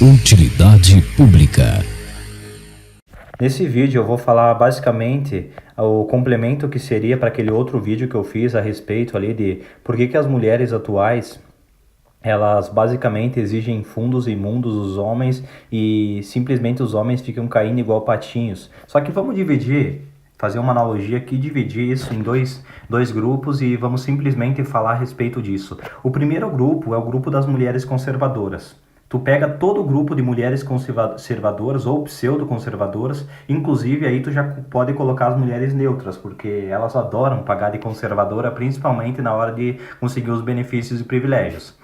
Utilidade pública. Nesse vídeo eu vou falar basicamente o complemento que seria para aquele outro vídeo que eu fiz a respeito ali de por que as mulheres atuais elas basicamente exigem fundos imundos dos homens e simplesmente os homens ficam caindo igual patinhos. Só que vamos fazer uma analogia aqui, dividir isso em dois grupos e vamos simplesmente falar a respeito disso. O primeiro grupo é o grupo das mulheres conservadoras. Tu pega todo o grupo de mulheres conservadoras ou pseudo-conservadoras, inclusive aí tu já pode colocar as mulheres neutras, porque elas adoram pagar de conservadora, principalmente na hora de conseguir os benefícios e privilégios.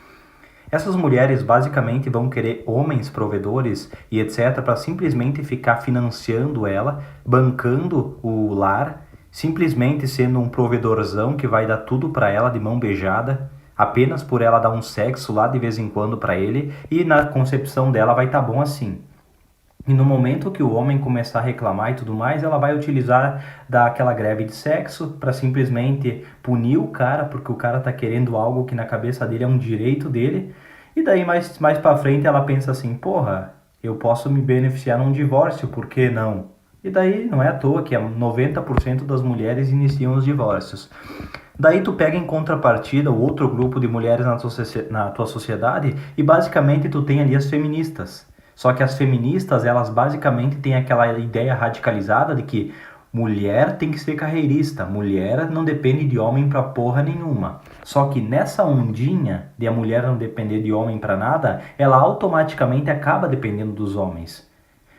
Essas mulheres basicamente vão querer homens provedores e etc. para simplesmente ficar financiando ela, bancando o lar, simplesmente sendo um provedorzão que vai dar tudo para ela de mão beijada, apenas por ela dar um sexo lá de vez em quando para ele, e na concepção dela vai estar bom assim. E no momento que o homem começar a reclamar e tudo mais, ela vai utilizar daquela greve de sexo para simplesmente punir o cara, porque o cara tá querendo algo que na cabeça dele é um direito dele. E daí mais para frente ela pensa assim, porra, eu posso me beneficiar num divórcio, por que não? E daí não é à toa que 90% das mulheres iniciam os divórcios. Daí tu pega em contrapartida o outro grupo de mulheres na tua sociedade e basicamente tu tem ali as feministas. Só que as feministas, elas basicamente têm aquela ideia radicalizada de que mulher tem que ser carreirista, mulher não depende de homem pra porra nenhuma. Só que nessa ondinha de a mulher não depender de homem pra nada, ela automaticamente acaba dependendo dos homens.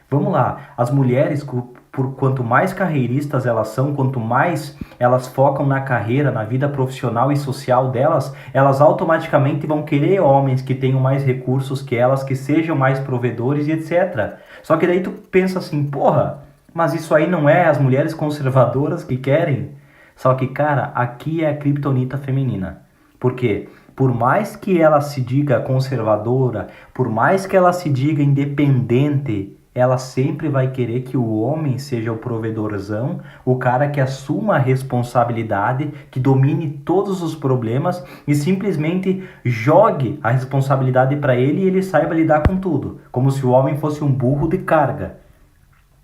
Vamos lá, as mulheres, por quanto mais carreiristas elas são, quanto mais elas focam na carreira, na vida profissional e social delas, elas automaticamente vão querer homens que tenham mais recursos que elas, que sejam mais provedores e etc. Só que daí tu pensa assim, porra, mas isso aí não é as mulheres conservadoras que querem? Só que, cara, aqui é a criptonita feminina. Por quê? Por mais que ela se diga conservadora, por mais que ela se diga independente, ela sempre vai querer que o homem seja o provedorzão, o cara que assuma a responsabilidade, que domine todos os problemas e simplesmente jogue a responsabilidade para ele e ele saiba lidar com tudo, como se o homem fosse um burro de carga.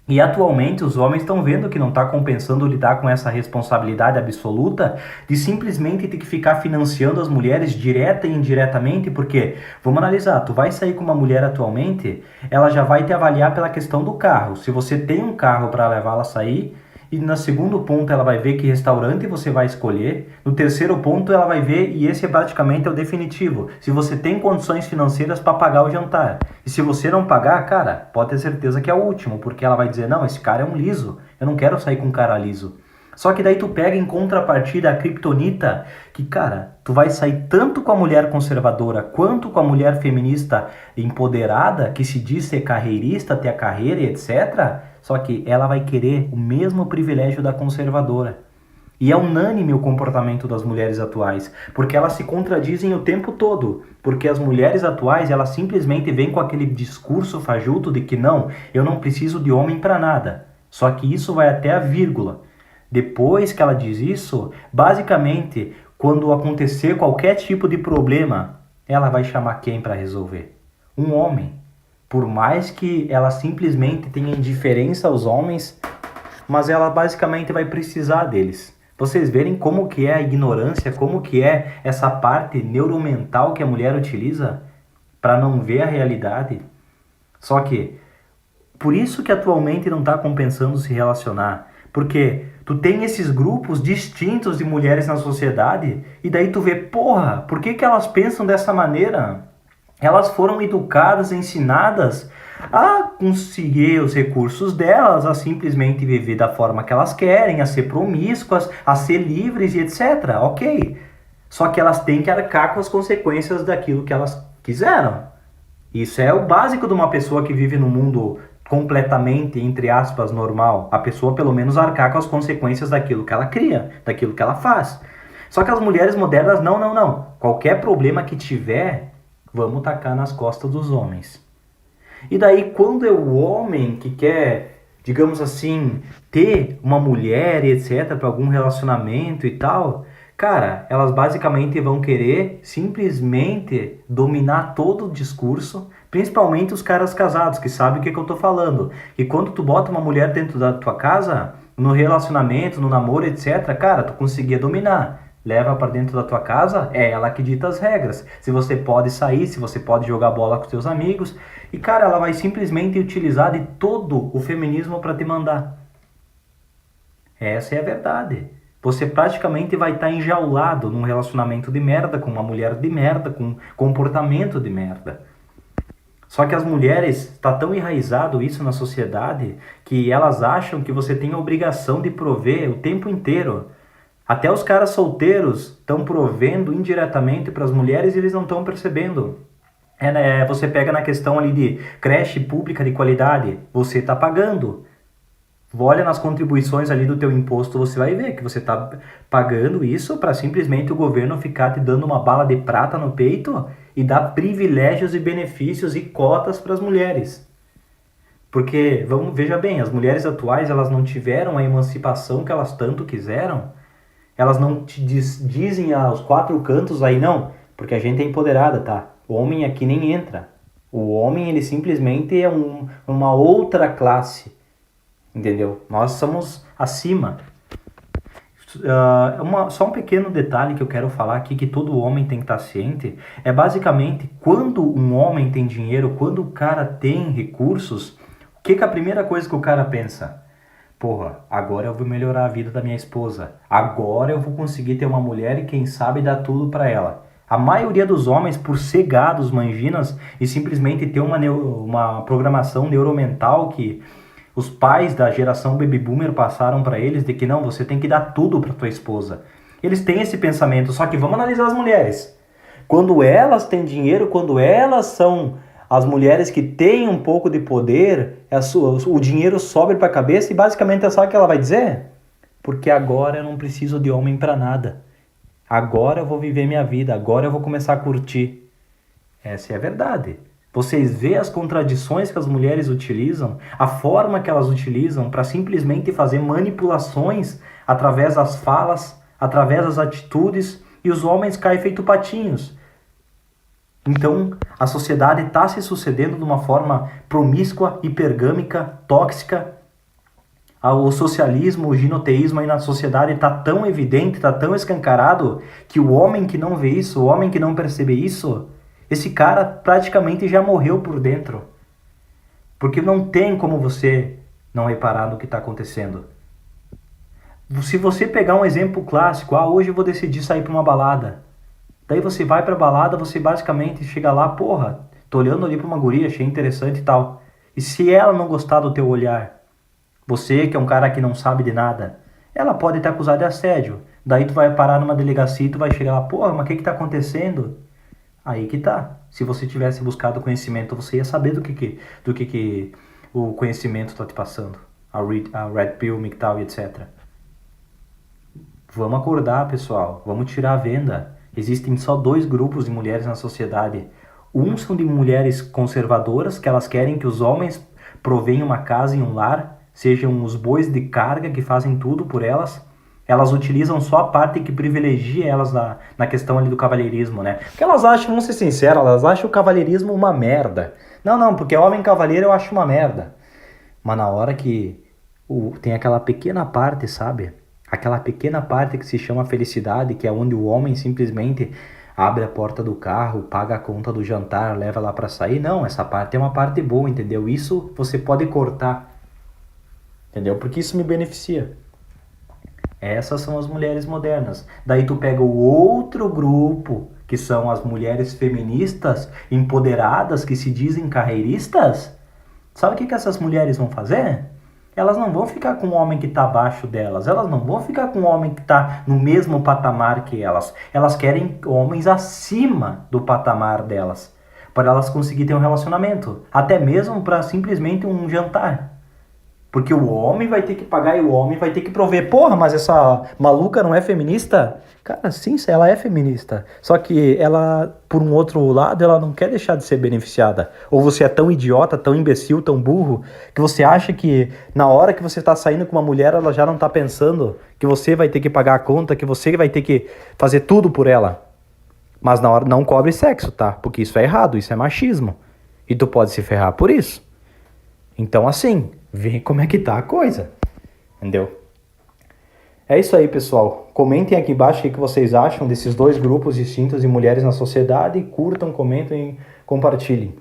E atualmente os homens estão vendo que não está compensando lidar com essa responsabilidade absoluta de simplesmente ter que ficar financiando as mulheres direta e indiretamente, porque, vamos analisar, tu vai sair com uma mulher atualmente, ela já vai te avaliar pela questão do carro. Se você tem um carro para levá-la a sair, e no segundo ponto ela vai ver que restaurante você vai escolher. No terceiro ponto ela vai ver, e esse praticamente é o definitivo, se você tem condições financeiras para pagar o jantar. E se você não pagar, cara, pode ter certeza que é o último, porque ela vai dizer, não, esse cara é um liso, eu não quero sair com um cara liso. Só que daí tu pega em contrapartida a criptonita, que cara, tu vai sair tanto com a mulher conservadora quanto com a mulher feminista empoderada, que se diz ser carreirista, ter a carreira e etc. Só que ela vai querer o mesmo privilégio da conservadora. E é unânime o comportamento das mulheres atuais, porque elas se contradizem o tempo todo. Porque as mulheres atuais, elas simplesmente vêm com aquele discurso fajuto de que não, eu não preciso de homem para nada. Só que isso vai até a vírgula. Depois que ela diz isso, basicamente, quando acontecer qualquer tipo de problema, ela vai chamar quem para resolver? Um homem. Por mais que ela simplesmente tenha indiferença aos homens, mas ela basicamente vai precisar deles. Vocês verem como que é a ignorância, como que é essa parte neuromental que a mulher utiliza para não ver a realidade. Só que, por isso que atualmente não está compensando se relacionar, porque tu tem esses grupos distintos de mulheres na sociedade e daí tu vê, porra, por que que elas pensam dessa maneira? Elas foram educadas, ensinadas a conseguir os recursos delas, a simplesmente viver da forma que elas querem, a ser promíscuas, a ser livres e etc. Ok. Só que elas têm que arcar com as consequências daquilo que elas quiseram. Isso é o básico de uma pessoa que vive num mundo completamente, entre aspas, normal. A pessoa pelo menos arcar com as consequências daquilo que ela cria, daquilo que ela faz. Só que as mulheres modernas, não. Qualquer problema que tiver, vamos tacar nas costas dos homens. E daí, quando é o homem que quer, digamos assim, ter uma mulher e etc. para algum relacionamento e tal, Cara, elas basicamente vão querer simplesmente dominar todo o discurso, principalmente os caras casados, que sabem o que eu tô falando. E quando tu bota uma mulher dentro da tua casa, no relacionamento, no namoro, etc., cara, tu conseguia dominar. Leva pra dentro da tua casa, é ela que dita as regras. Se você pode sair, se você pode jogar bola com seus amigos. E, cara, ela vai simplesmente utilizar de todo o feminismo pra te mandar. Essa é a verdade. Você praticamente vai estar enjaulado num relacionamento de merda, com uma mulher de merda, com comportamento de merda. Só que as mulheres, está tão enraizado isso na sociedade, que elas acham que você tem a obrigação de prover o tempo inteiro. Até os caras solteiros estão provendo indiretamente para as mulheres e eles não estão percebendo. Você pega na questão ali de creche pública de qualidade, você está pagando. Olha nas contribuições ali do teu imposto, você vai ver que você está pagando isso para simplesmente o governo ficar te dando uma bala de prata no peito e dar privilégios e benefícios e cotas para as mulheres. Porque, veja bem, as mulheres atuais elas não tiveram a emancipação que elas tanto quiseram. Elas não te dizem aos quatro cantos aí, não, porque a gente é empoderada, tá? O homem aqui nem entra. O homem, ele simplesmente é uma outra classe. Entendeu? Nós somos acima. Só um pequeno detalhe que eu quero falar aqui, que todo homem tem que estar ciente, é basicamente, quando um homem tem dinheiro, quando o cara tem recursos, o que é a primeira coisa que o cara pensa? Porra, agora eu vou melhorar a vida da minha esposa. Agora eu vou conseguir ter uma mulher e quem sabe dar tudo pra ela. A maioria dos homens, por ser gados, manginas, e simplesmente ter uma programação neuromental que os pais da geração baby boomer passaram para eles de que não, você tem que dar tudo para tua esposa. Eles têm esse pensamento, só que vamos analisar as mulheres. Quando elas têm dinheiro, quando elas são as mulheres que têm um pouco de poder, o dinheiro sobe para a cabeça e basicamente é só o que ela vai dizer? Porque agora eu não preciso de homem para nada. Agora eu vou viver minha vida, agora eu vou começar a curtir. Essa é a verdade. Vocês veem as contradições que as mulheres utilizam, a forma que elas utilizam para simplesmente fazer manipulações através das falas, através das atitudes, e os homens caem feito patinhos. Então, a sociedade está se sucedendo de uma forma promíscua, hipergâmica, tóxica. O socialismo, o ginoteísmo aí na sociedade está tão evidente, está tão escancarado, que o homem que não vê isso, o homem que não percebe isso, esse cara praticamente já morreu por dentro. Porque não tem como você não reparar no que está acontecendo. Se você pegar um exemplo clássico, hoje eu vou decidir sair para uma balada. Daí você vai para a balada, você basicamente chega lá, porra, tô olhando ali para uma guria, achei interessante e tal. E se ela não gostar do teu olhar, você que é um cara que não sabe de nada, ela pode te acusar de assédio. Daí tu vai parar numa delegacia e tu vai chegar lá, porra, mas o que tá acontecendo? Aí que tá. Se você tivesse buscado conhecimento, você ia saber do que o conhecimento tá te passando. A Red Pill, MGTOW, etc. Vamos acordar, pessoal. Vamos tirar a venda. Existem só 2 grupos de mulheres na sociedade. Um são de mulheres conservadoras, que elas querem que os homens provenham uma casa e um lar, sejam os bois de carga que fazem tudo por elas. Elas utilizam só a parte que privilegia elas na questão ali do cavalheirismo, né? Porque elas acham, vamos ser sinceros, elas acham o cavalheirismo uma merda. Não, porque homem cavaleiro eu acho uma merda. Mas na hora que tem aquela pequena parte, sabe? Aquela pequena parte que se chama felicidade, que é onde o homem simplesmente abre a porta do carro, paga a conta do jantar, leva lá pra sair. Não, essa parte é uma parte boa, entendeu? Isso você pode cortar, entendeu? Porque isso me beneficia. Essas são as mulheres modernas. Daí tu pega o outro grupo, que são as mulheres feministas, empoderadas, que se dizem carreiristas. Sabe o que essas mulheres vão fazer? Elas não vão ficar com o homem que está abaixo delas. Elas não vão ficar com o homem que está no mesmo patamar que elas. Elas querem homens acima do patamar delas, para elas conseguirem ter um relacionamento. Até mesmo para simplesmente um jantar. Porque o homem vai ter que pagar e o homem vai ter que prover. Porra, mas essa maluca não é feminista? Cara, sim, ela é feminista. Só que ela, por um outro lado, ela não quer deixar de ser beneficiada. Ou você é tão idiota, tão imbecil, tão burro, que você acha que na hora que você tá saindo com uma mulher, ela já não tá pensando que você vai ter que pagar a conta, que você vai ter que fazer tudo por ela. Mas na hora não cobre sexo, tá? Porque isso é errado, isso é machismo. E tu pode se ferrar por isso. Então, assim, vê como é que tá a coisa. Entendeu? É isso aí, pessoal. Comentem aqui embaixo o que vocês acham desses dois grupos distintos de mulheres na sociedade. Curtam, comentem e compartilhem.